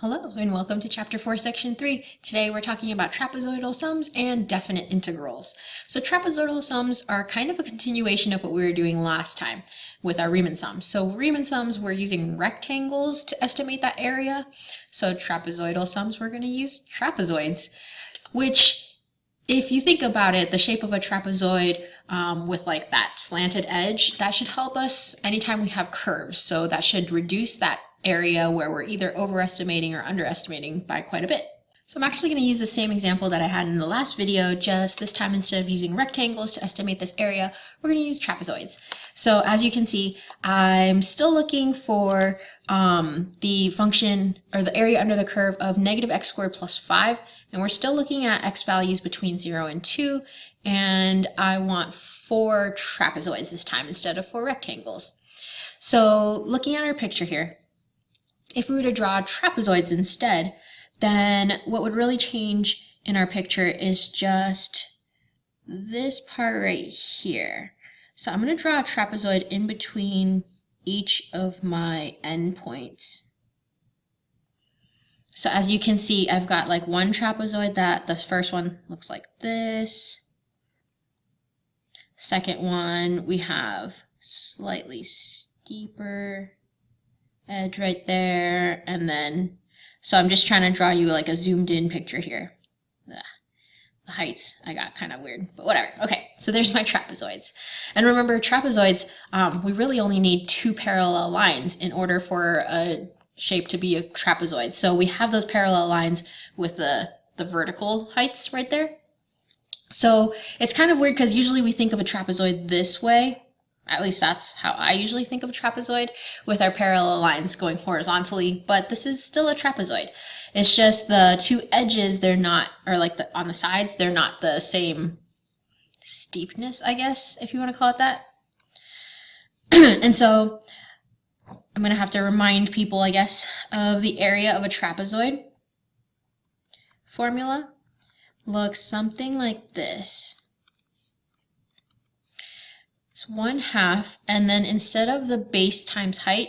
Hello and welcome to Chapter 4, Section 3. Today we're talking about trapezoidal sums and definite integrals. So trapezoidal sums are kind of a continuation of what we were doing last time with our Riemann sums. So Riemann sums, we're using rectangles to estimate that area. So trapezoidal sums, we're going to use trapezoids, which if you think about it, the shape of a trapezoid with like that slanted edge, that should help us anytime we have curves. So that should reduce that area where we're either overestimating or underestimating by quite a bit. So I'm actually going to use the same example that I had in the last video, just this time instead of using rectangles to estimate this area, we're going to use trapezoids. So as you can see, I'm still looking for the function or the area under the curve of negative x squared plus 5, and we're still looking at x values between 0 and 2, and I want 4 trapezoids this time instead of 4 rectangles. So looking at our picture here, if we were to draw trapezoids instead, then what would really change in our picture is just this part right here. So I'm going to draw a trapezoid in between each of my endpoints. So as you can see, I've got like one trapezoid that the first one looks like this. Second one, we have slightly steeper edge right there, and then so I'm just trying to draw you like a zoomed in picture here. The heights I got kind of weird, but whatever. Okay, so there's my trapezoids. And remember, trapezoids, we really only need 2 parallel lines in order for a shape to be a trapezoid. So we have those parallel lines with the vertical heights right there. So it's kind of weird because usually we think of a trapezoid this way. At least that's how I usually think of a trapezoid, with our parallel lines going horizontally, but this is still a trapezoid. It's just the 2 edges, they're not, or like on the sides, they're not the same steepness, I guess, if you want to call it that. And so I'm going to have to remind people, I guess, of the area of a trapezoid. Formula looks something like this. It's 1/2, and then instead of the base times height,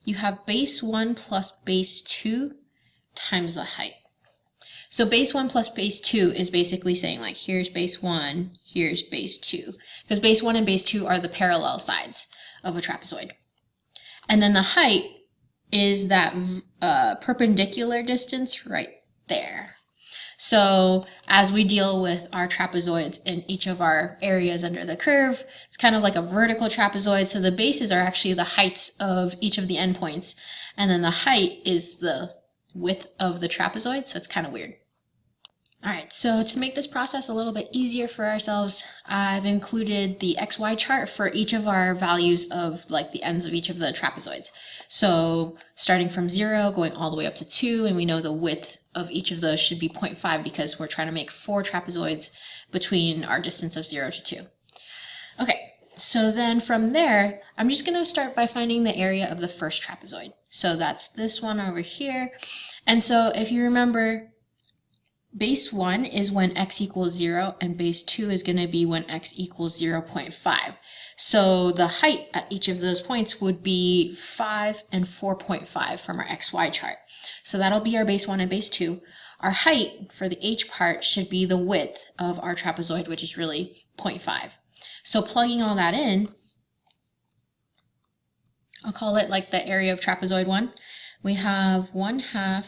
you have base 1 plus base 2 times the height. So base 1 plus base 2 is basically saying like here's base 1, here's base 2, because base 1 and base 2 are the parallel sides of a trapezoid. And then the height is that perpendicular distance right there. So as we deal with our trapezoids in each of our areas under the curve, it's kind of like a vertical trapezoid. So the bases are actually the heights of each of the endpoints. And then the height is the width of the trapezoid. So it's kind of weird. All right, so to make this process a little bit easier for ourselves, I've included the XY chart for each of our values of like the ends of each of the trapezoids. So starting from 0, going all the way up to 2, and we know the width of each of those should be 0.5 because we're trying to make 4 trapezoids between our distance of 0 to 2. Okay, so then from there, I'm just going to start by finding the area of the first trapezoid. So that's this one over here. And so if you remember, base 1 is when x equals 0, and base 2 is going to be when x equals 0.5. So the height at each of those points would be 5 and 4.5 from our xy chart. So that'll be our base 1 and base 2. Our height for the h part should be the width of our trapezoid, which is really 0.5. So plugging all that in, I'll call it like the area of trapezoid 1. We have 1/2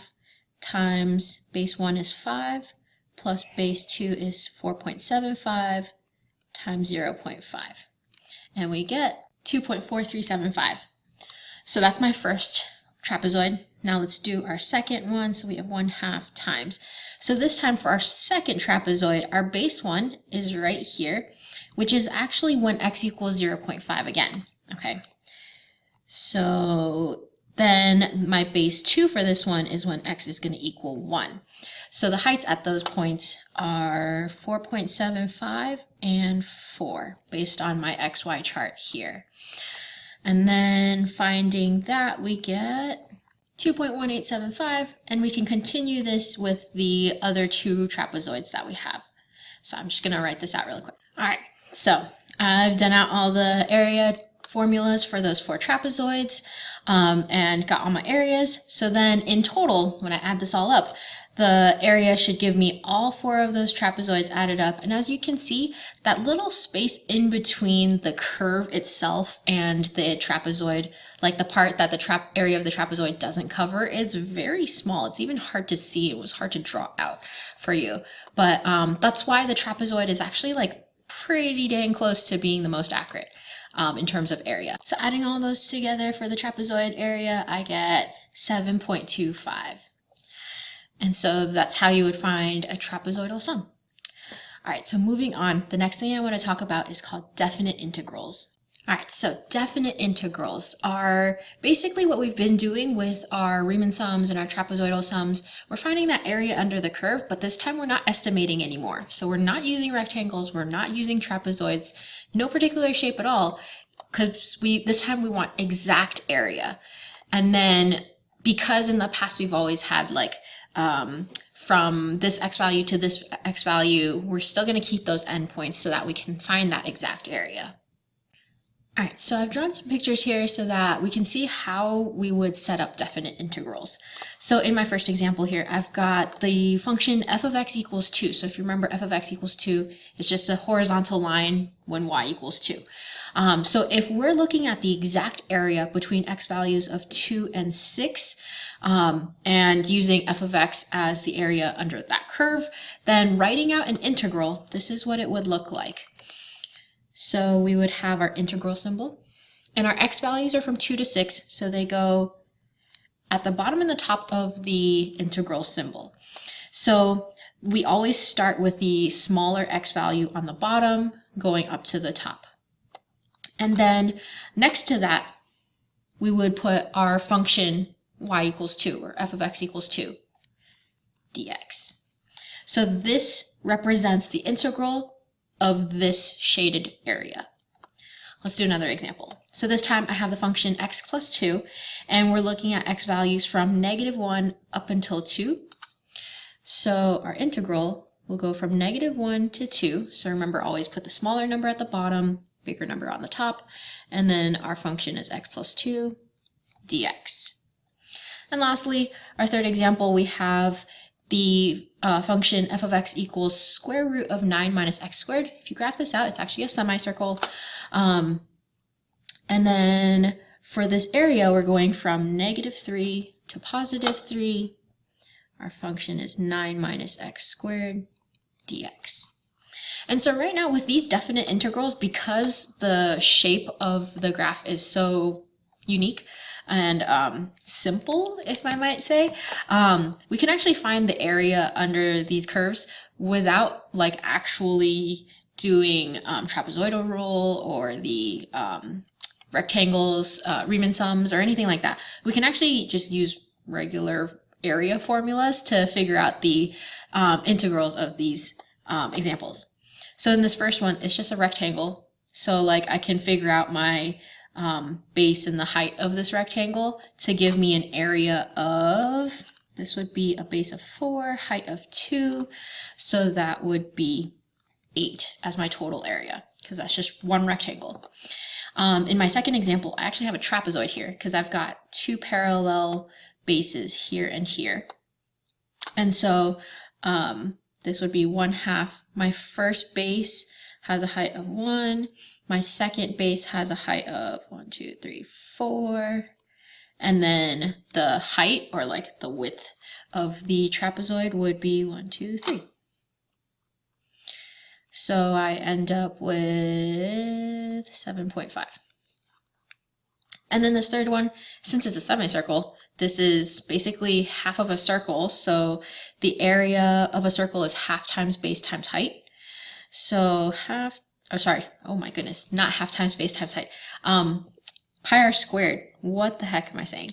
times base 1 is 5, plus base 2 is 4.75 times 0.5. And we get 2.4375. So that's my first trapezoid. Now let's do our second one. So we have 1/2 times. So this time for our second trapezoid, our base 1 is right here, which is actually when x equals 0.5 again. Okay. So then my base 2 for this one is when x is going to equal 1. So the heights at those points are 4.75 and 4 based on my xy chart here. And then finding that, we get 2.1875, and we can continue this with the other 2 trapezoids that we have. So I'm just going to write this out really quick. All right, so I've done out all the area formulas for those 4 trapezoids and got all my areas. So then in total, when I add this all up, the area should give me all 4 of those trapezoids added up. And as you can see, that little space in between the curve itself and the trapezoid, like the part that the area of the trapezoid doesn't cover, it's very small. It's even hard to see. It was hard to draw out for you. But that's why the trapezoid is actually like pretty dang close to being the most accurate in terms of area. So adding all those together for the trapezoid area, I get 7.25. And so that's how you would find a trapezoidal sum. All right, so moving on, the next thing I want to talk about is called definite integrals. All right, so definite integrals are basically what we've been doing with our Riemann sums and our trapezoidal sums. We're finding that area under the curve, but this time we're not estimating anymore. So we're not using rectangles, we're not using trapezoids, no particular shape at all, because this time we want exact area. And then because in the past we've always had like from this x value to this x value, we're still going to keep those endpoints so that we can find that exact area. All right, so I've drawn some pictures here so that we can see how we would set up definite integrals. So in my first example here, I've got the function f of x equals 2. So if you remember, f of x equals 2 is just a horizontal line when y equals 2. So if we're looking at the exact area between x values of 2 and 6, and using f of x as the area under that curve, then writing out an integral, this is what it would look like. So we would have our integral symbol, and our x values are from 2 to 6, so they go at the bottom and the top of the integral symbol. So we always start with the smaller x value on the bottom going up to the top. And then next to that, we would put our function y equals 2, or f of x equals 2 dx. So this represents the integral of this shaded area. Let's do another example. So this time I have the function x plus 2, and we're looking at x values from -1 up until 2. So our integral will go from -1 to 2. So remember, always put the smaller number at the bottom, bigger number on the top, and then our function is x plus 2 dx. And lastly, our third example, we have the function f of x equals square root of 9 minus x squared. If you graph this out, it's actually a semicircle. And then for this area, we're going from -3 to +3. Our function is 9 minus x squared dx. And so right now with these definite integrals, because the shape of the graph is so unique and simple, if I might say, we can actually find the area under these curves without like actually doing trapezoidal rule or the rectangles, Riemann sums, or anything like that. We can actually just use regular area formulas to figure out the integrals of these examples. So in this first one, it's just a rectangle. So like I can figure out my base and the height of this rectangle to give me an area of, this would be a base of 4, height of 2, so that would be 8 as my total area, because that's just one rectangle. In my second example, I actually have a trapezoid here, because I've got 2 parallel bases here and here. And so this would be 1/2. My first base has a height of 1. My second base has a height of 1, 2, 3, 4. And then the height, or like the width of the trapezoid, would be 1, 2, 3. So I end up with 7.5. And then this third one, since it's a semicircle, this is basically half of a circle. So the area of a circle is half times base times height. So half, oh sorry, oh my goodness, not half times base times height. Pi r squared, what the heck am I saying?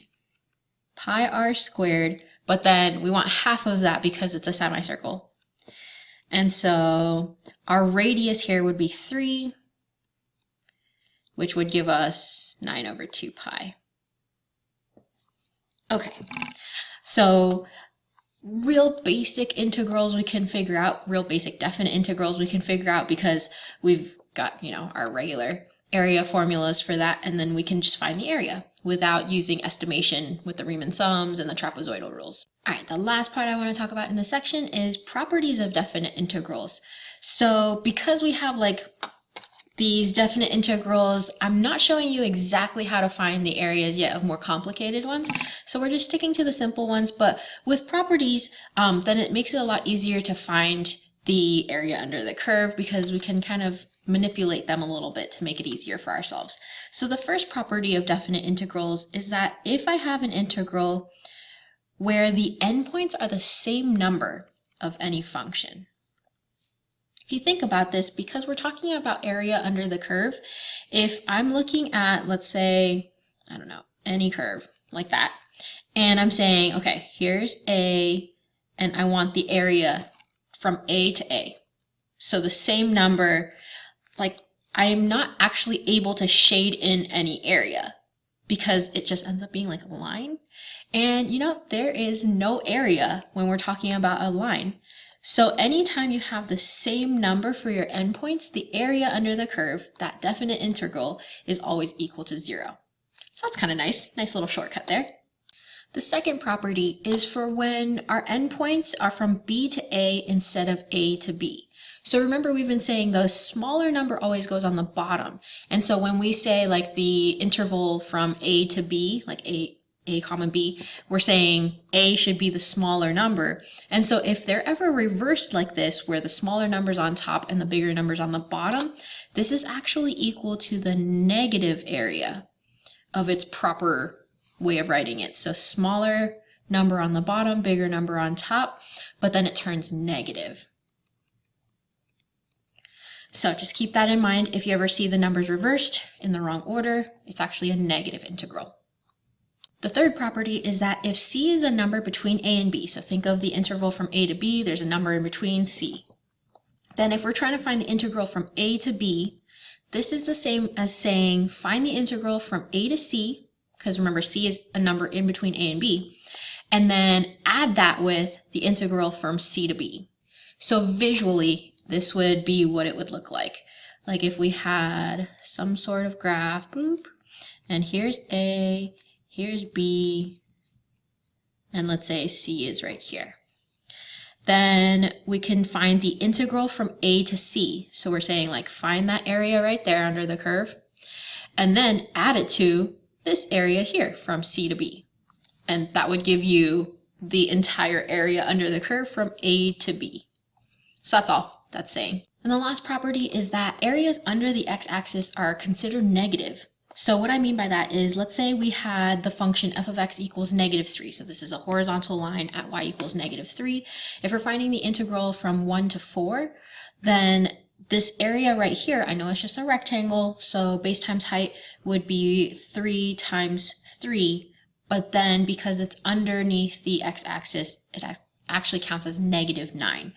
Pi r squared, but then we want half of that because it's a semicircle. And so our radius here would be 3, which would give us 9/2 pi. Okay, so real basic integrals we can figure out, real basic definite integrals we can figure out because we've got, you know, our regular area formulas for that, and then we can just find the area without using estimation with the Riemann sums and the trapezoidal rules. All right, the last part I want to talk about in this section is properties of definite integrals. So because we have like these definite integrals, I'm not showing you exactly how to find the areas yet of more complicated ones. So we're just sticking to the simple ones, but with properties, then it makes it a lot easier to find the area under the curve because we can kind of manipulate them a little bit to make it easier for ourselves. So the first property of definite integrals is that if I have an integral where the endpoints are the same number of any function. If you think about this, because we're talking about area under the curve, if I'm looking at, let's say, I don't know, any curve like that, and I'm saying, okay, here's A, and I want the area from A to A. So the same number, like I'm not actually able to shade in any area because it just ends up being like a line. And you know, there is no area when we're talking about a line. So anytime you have the same number for your endpoints, the area under the curve, that definite integral, is always equal to 0. So that's kind of nice. Nice little shortcut there. The second property is for when our endpoints are from B to A instead of A to B. So remember, we've been saying the smaller number always goes on the bottom. And so when we say like the interval from A to B, like A comma B, we're saying A should be the smaller number. And so if they're ever reversed like this, where the smaller number's on top and the bigger number's on the bottom, this is actually equal to the negative area of its proper way of writing it. So smaller number on the bottom, bigger number on top, but then it turns negative. So just keep that in mind. If you ever see the numbers reversed in the wrong order, it's actually a negative integral. The third property is that if C is a number between A and B, so think of the interval from A to B, there's a number in between C. Then if we're trying to find the integral from A to B, this is the same as saying find the integral from A to C, because remember C is a number in between A and B, and then add that with the integral from C to B. So visually, this would be what it would look like. Like if we had some sort of graph, boop, and here's A, here's B, and let's say C is right here. Then we can find the integral from A to C. So we're saying like find that area right there under the curve, and then add it to this area here from C to B. And that would give you the entire area under the curve from A to B. So that's all that's saying. And the last property is that areas under the x-axis are considered negative. So what I mean by that is, let's say we had the function f of x equals -3. So this is a horizontal line at y equals -3. If we're finding the integral from 1 to 4, then this area right here, I know it's just a rectangle, so base times height would be 3 times 3. But then because it's underneath the x-axis, it actually counts as -9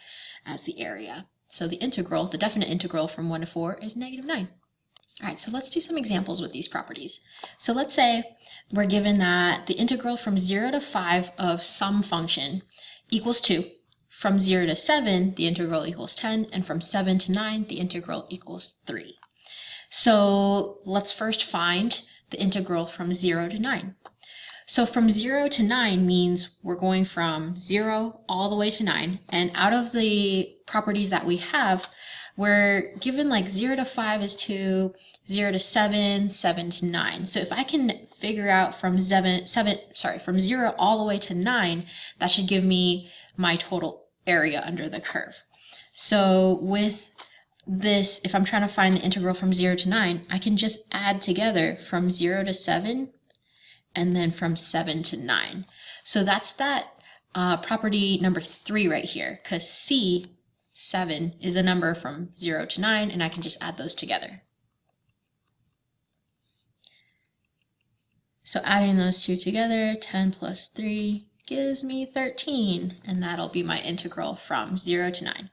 as the area. So the integral, the definite integral from 1 to 4 is -9. All right, so let's do some examples with these properties. So let's say we're given that the integral from 0 to 5 of some function equals 2. From 0 to 7, the integral equals 10, and from 7 to 9, the integral equals 3. So let's first find the integral from 0 to 9. So from 0 to 9 means we're going from 0 all the way to 9. And out of the properties that we have, we're given like 0 to 5 is 2, 0 to 7, 7 to 9. So if I can figure out from 0 all the way to 9, that should give me my total area under the curve. So with this, if I'm trying to find the integral from 0 to 9, I can just add together from 0 to 7 and then from 7 to 9. So that's that property number 3 right here, because C, 7, is a number from 0 to 9, and I can just add those together. So adding those two together, 10 plus 3 gives me 13, and that'll be my integral from 0 to 9.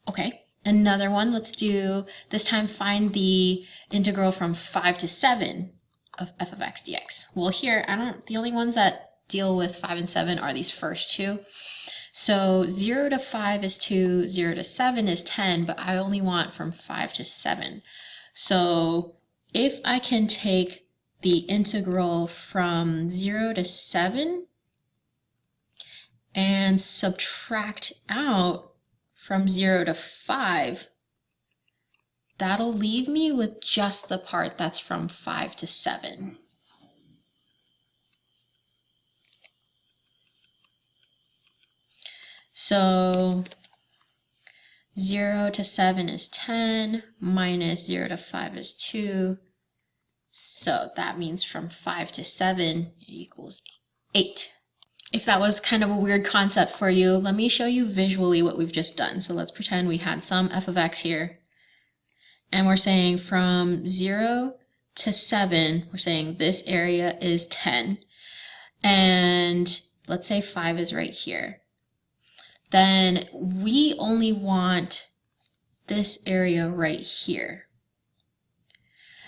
Okay, another one, let's do, this time find the integral from 5 to 7 of f of x dx. Well here, the only ones that deal with 5 and 7 are these first two. So 0 to 5 is 2, 0 to 7 is 10, but I only want from 5 to 7. So if I can take the integral from 0 to 7 and subtract out from 0 to 5, that'll leave me with just the part that's from 5 to 7. So 0 to 7 is 10, minus 0 to 5 is 2. So that means from 5 to 7 equals 8. If that was kind of a weird concept for you, let me show you visually what we've just done. So let's pretend we had some f of x here. And we're saying from 0 to 7, we're saying this area is 10. And let's say 5 is right here. Then we only want this area right here.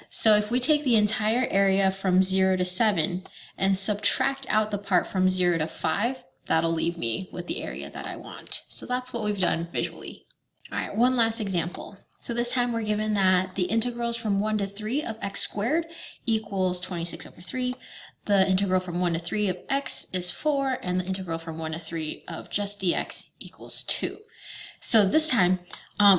So if we take the entire area from 0 to 7 and subtract out the part from 0 to 5, that'll leave me with the area that I want. So that's what we've done visually. All right, one last example. So this time we're given that the integrals from 1 to 3 of x squared equals 26 over 3. The integral from 1 to 3 of x is 4, and the integral from 1 to 3 of just dx equals 2. So this time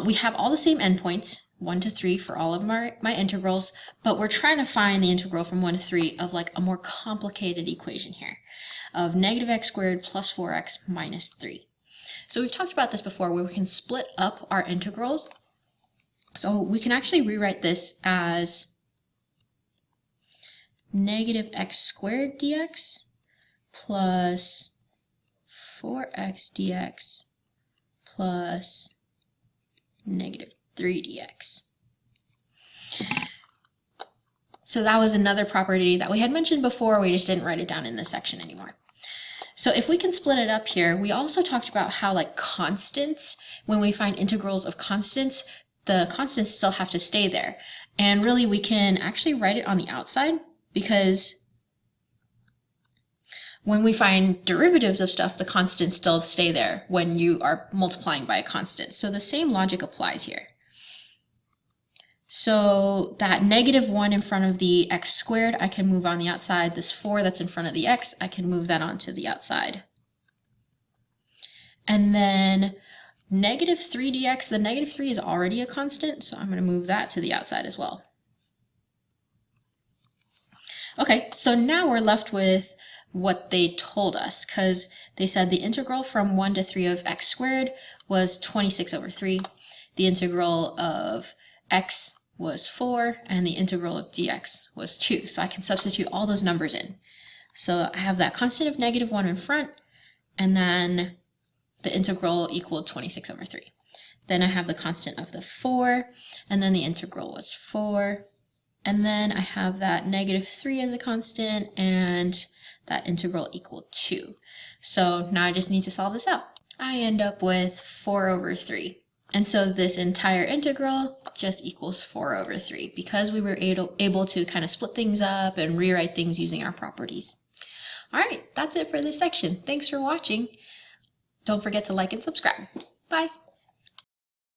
we have all the same endpoints, 1 to 3 for all of my integrals, but we're trying to find the integral from 1 to 3 of like a more complicated equation here of negative x squared plus 4x minus 3. So we've talked about this before where we can split up our integrals. So we can actually rewrite this as negative x squared dx plus 4x dx plus negative 3 dx. So that was another property that we had mentioned before, we just didn't write it down in this section anymore. So if we can split it up here, we also talked about how like constants, when we find integrals of constants, the constants still have to stay there. And really we can actually write it on the outside, because when we find derivatives of stuff, the constants still stay there when you are multiplying by a constant. So the same logic applies here. So that negative 1 in front of the x squared, I can move on the outside. This 4 that's in front of the x, I can move that onto the outside. And then negative 3 dx, the negative 3 is already a constant, so I'm going to move that to the outside as well. Okay, so now we're left with what they told us, because they said the integral from 1 to 3 of x squared was 26 over 3. The integral of x was 4, and the integral of dx was 2. So I can substitute all those numbers in. So I have that constant of negative 1 in front, and then the integral equaled 26 over 3. Then I have the constant of the 4, and then the integral was 4. And then I have that negative 3 as a constant, and that integral equaled 2. So now I just need to solve this out. I end up with 4 over 3. And so this entire integral just equals 4 over 3 because we were able to kind of split things up and rewrite things using our properties. All right, that's it for this section. Thanks for watching. Don't forget to like and subscribe. Bye.